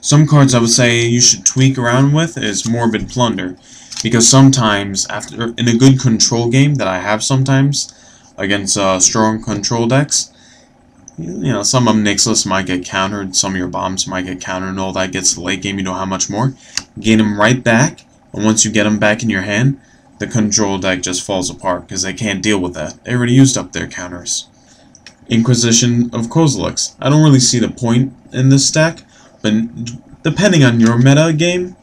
Some cards I would say you should tweak around with is Morbid Plunder, because sometimes in a good control game that I have sometimes against strong control decks, you know, some of them Nixilis might get countered, some of your bombs might get countered, and all that gets to the late game, you don't have much more. Gain them right back, and once you get them back in your hand, the control deck just falls apart because they can't deal with that. They already used up their counters. Inquisition of Kozilek's. I don't really see the point in this deck, but depending on your meta game,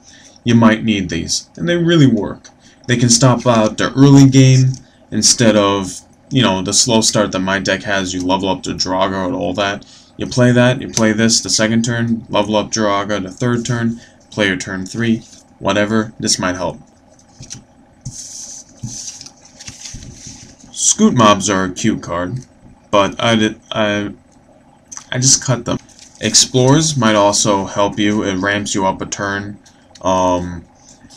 you might need these, and they really work. They can stop out the early game instead of, you know, the slow start that my deck has. You level up to joraga and all that. You play that, you play this the second turn, level up joraga the third turn, play your turn 3, whatever. This might help. Scoot mobs are a cute card, but I just cut them. Explorers might also help you. It ramps you up a turn.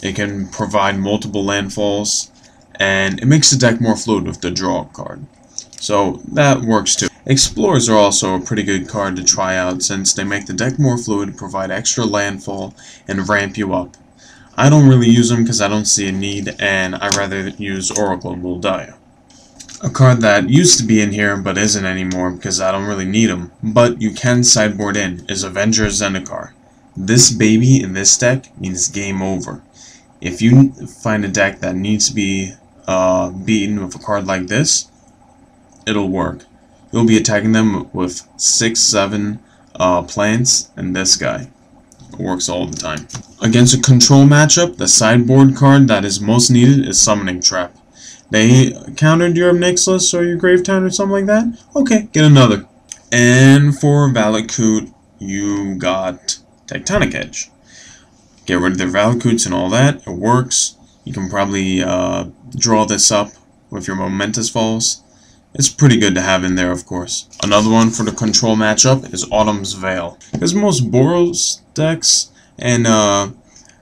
It can provide multiple landfalls, and it makes the deck more fluid with the draw card. So that works too. Explorers are also a pretty good card to try out since they make the deck more fluid, provide extra landfall, and ramp you up. I don't really use them because I don't see a need, and I rather use Oracle and Kuldotha. A card that used to be in here but isn't anymore because I don't really need them, but you can sideboard in, is Avenger Zendikar. This baby in this deck means game over. If you find a deck that needs to be beaten with a card like this, it'll work. You'll be attacking them with 6-7 plants and this guy. It works all the time. Against a control matchup, the sideboard card that is most needed is Summoning Trap. They countered your Nixilis or your Gravetown or something like that? Okay, get another. And for valakut, you got Tectonic Edge. Get rid of their valakuts and all that. It works. You can probably draw this up with your momentous falls. It's pretty good to have in there, of course. Another one for the control matchup is Autumn's Veil. Because most Boros decks and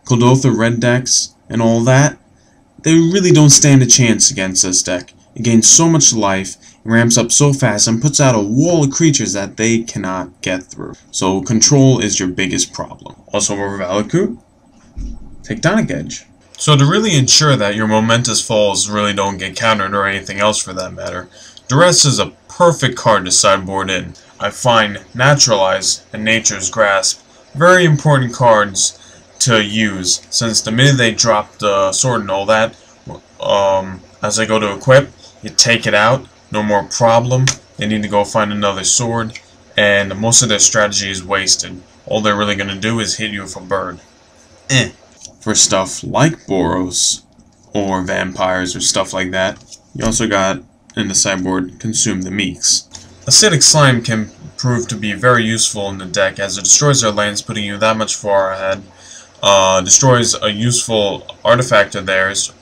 Kuldotha red decks and all that, they really don't stand a chance against this deck. It gains so much life, it ramps up so fast, and puts out a wall of creatures that they cannot get through. So control is your biggest problem. Also for valakut, Tectonic Edge. So to really ensure that your momentous falls really don't get countered or anything else for that matter, Duress is a perfect card to sideboard in. I find Naturalize and Nature's Grasp very important cards to use, since the minute they drop the sword and all that, as they go to equip, you take it out, no more problem. They need to go find another sword, and most of their strategy is wasted. All they're really going to do is hit you with a bird. For stuff like Boros, or vampires, or stuff like that, you also got, in the sideboard, Consume the Meeks. Acidic Slime can prove to be very useful in the deck, as it destroys their lands, putting you that much far ahead. Destroys a useful artifact of theirs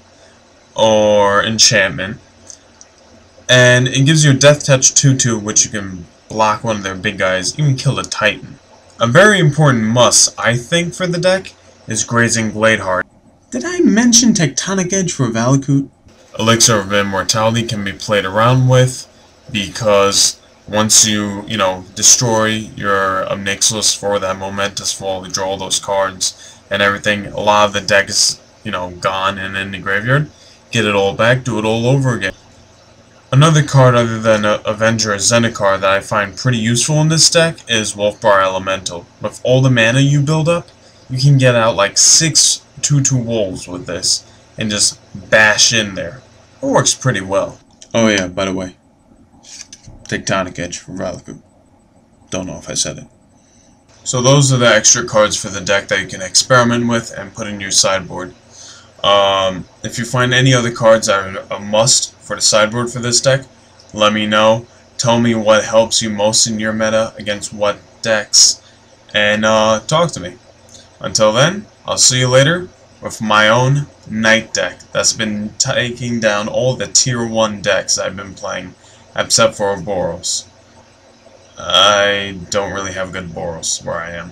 or enchantment, and it gives you a Death Touch 2/2, which you can block one of their big guys, even kill a Titan. A very important must, I think, for the deck is Grazing Gladheart. Did I mention Tectonic Edge for valakut? Elixir of Immortality can be played around with, because once you destroy your Nixilis for that momentous fall, you draw those cards and everything, a lot of the deck is, gone and in the graveyard. Get it all back, do it all over again. Another card other than Avenger Zendikar that I find pretty useful in this deck is Wolfbar Elemental. With all the mana you build up, you can get out like 6 2/2 wolves with this and just bash in there. It works pretty well. Oh yeah, by the way, Tectonic Edge for valakut. Don't know if I said it. So those are the extra cards for the deck that you can experiment with and put in your sideboard. If you find any other cards that are a must for the sideboard for this deck, let me know. Tell me what helps you most in your meta against what decks, and talk to me. Until then, I'll see you later with my own night deck that's been taking down all the tier 1 decks I've been playing, except for Boros. I don't really have good Boros where I am.